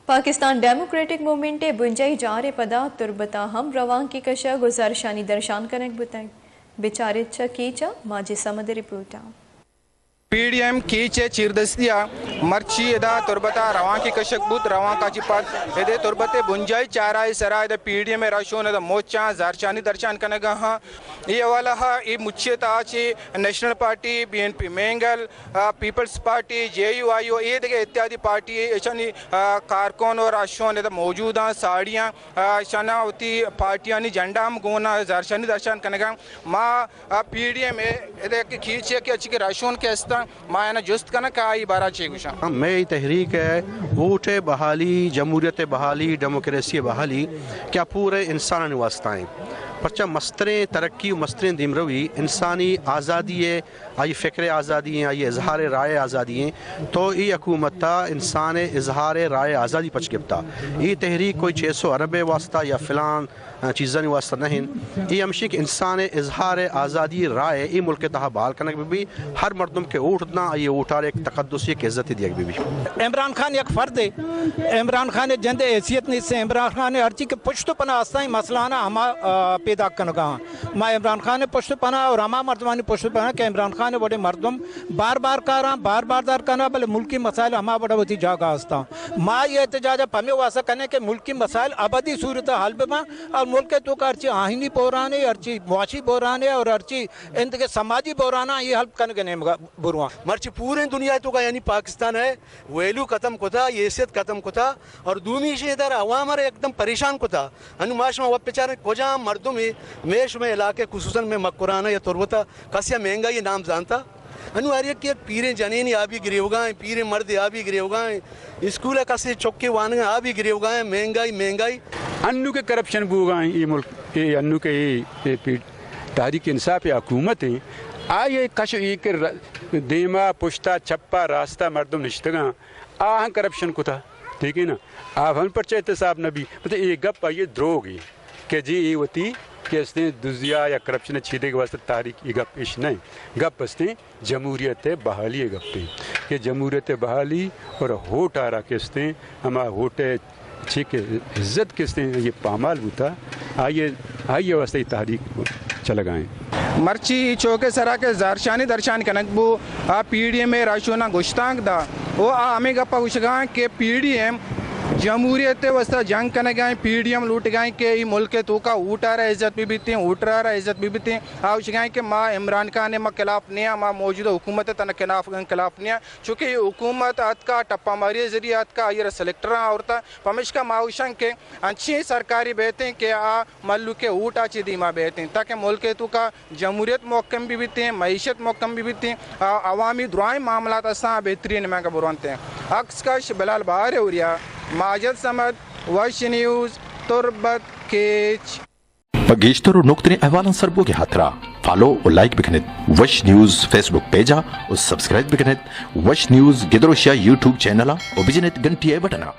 Pakistan democratic movement बुंजाई जारे पदा तुरबता हम रवां की कशा गुजारशानी दर्शान कनेक बुताई बेचारे कीचा माजी समद रिपोर्टा PDM कीचे चिरदस्तिया मर्ची एदा तुरबता रवां की कशक बुत रवां का चिपात एदे तुरबते बुंजाई चाराई सरा एदे PDM राशों एदा मोचा जारचानी दर्शान कनेगा हाँ ये वाला हाँ ये मुच्छे ताची national party BNP Mengal peoples party JUIO ये देखे इत्यादि पार्टी ऐशानी कारकोन और राशों एदा मौजूदा साड़ियाँ शनावती पार्टियाँ नि झंडा हम गोना जारचानी दर्शान कनेगा माँ PDM एदे कीचे के अच्छी के राशों के अस्ता मायना जुस्त कना काई बारा चेगुशा मैं ये तहरीक है वोट बहाली जमहूरियत बहाली डेमोक्रेसी बहाली क्या पूरे इंसान वास्ताएं परचा मस्तरें तरक्की मस्तरें दिमरवी इंसानी आज़ादी है आई फ़िक्र आज़ादी हैं आई इजहार राय आज़ादी हैं तो ये हुकूमत इंसान इजहार राय आज़ादी पच गिफ्ता ये तहरीक कोई 600 अरब वास्ता या फ़िलान चीज़ां वास्ता नहीं ये हमशी कि इंसान इजहार आज़ादी राय ये मुल्क तहा बहाल करने भी हर मर्दम के उठना ये उठार एक तकद्दुस एक इज़्ज़त दिया भी इमरान खान एक फ़र्द है इमरान खान ने जंदे हैसियत नहीं से इमरान खान ने हर चीज़ के पुष्ट पना आस्ता मसला ना हम पैदा करना माँ इमरान खान ने पुष्ट पना और हमा मर्दमानी पुष्ट पना कि इमरान खान ने बड़े मर्दम बार बार करा बार बार दार करना भले मुल्की मसाइल हमा बड़ा होती जागा आस्ता माँ ये एहतजाज पमे वासा करने के मुल्की मसाइल अबदी सूरत हाल पे माँ और मुल्क के तो अर्ची आहिनी बोरान है अर्ची मुआशी बोरान है और अर्ची इनके समाजी बोराना ये हल्प करने के नेम बुरवा मर्ची पूरे दुनिया तो का यानी पाकिस्तान है वैल्यू खत्म को था हैसियत खत्म को था और दूनी से इधर अवाम एकदम परेशान को था अनुमाश में वह बेचारे कोजा मर्दों में मेश में इलाके खुसूसन में मकुराना या तुरबता कसिया महंगा ये नाम जानता अनु आर्य के पीरे जनेनी आबी गिरेवगाएं पीरे मर्द आबी गिरेवगाएं स्कूल है कसे चौके वान आबी गिरेवगाएं महंगाई अन्नू के करप्शन बुगाएं ये मुल्क ये अन्नू के ये तहरीक इंसाफ या हुकूमत है आए कश एक देमा पुश्ता छप्पा रास्ता मर्दम निश्तगा आह करप्शन को था ठीक है ना आप हम पर चाहते साहब नबी मतलब ये गप ये द्रोगी कि जी ये होती कि इसने दुजिया या करप्शन छीदे के वास्ते तारीख ये गप इश नहीं गप इसने जमहूरियत बहाली है गप पे कि जमहूरियत बहाली और होट आ रहा किसने हमारा होट ठीक है इज्जत किसने ये पामाल होता आइए वास्ते तारीख चल गए मर्ची चौके सरा के जारशानी दर्शान कनकबू PDM में राशोना गुश्तांग दा वो हमें गप्पा उशगा के PDM जमहूरियत वस्ता जंग करने गए PDM लूट गए कि मुल्क तो का ऊटा रहा इज्जत भी बीती ऊट रहा इज्जत भी बीती आउश गए कि माँ इमरान खान ने माँ खिलाफ नहीं माँ मौजूदा हुकूमत तना खिलाफ नहीं चूँकि हुकूमत अत का टप्पा मारी जरिए अत का ये सेलेक्टर औरता पमिश का माउशंग के अच्छी सरकारी बेहते कि मल्लू के ऊटा चिदी माँ बेहते ताकि मुल्क तो का जमहूरियत मौकम भी बीते मीशत मौकम भी बीते अवामी दुआएं मामला असा बेहतरीन मैं का बुरवनते हैं अक्सकश बिलाल बाहर उरिया माजद समद वश न्यूज़ तुरबत केच पगेश्तर और नुक्तने अहवालन सरबोगे हाथरा फॉलो और लाइक बिकनेत वश न्यूज़ फेसबुक पेजा और सब्सक्राइब बिकनेत वश न्यूज़ गिदरोशिया यूट्यूब चैनला और बिजनेत घंटी बटना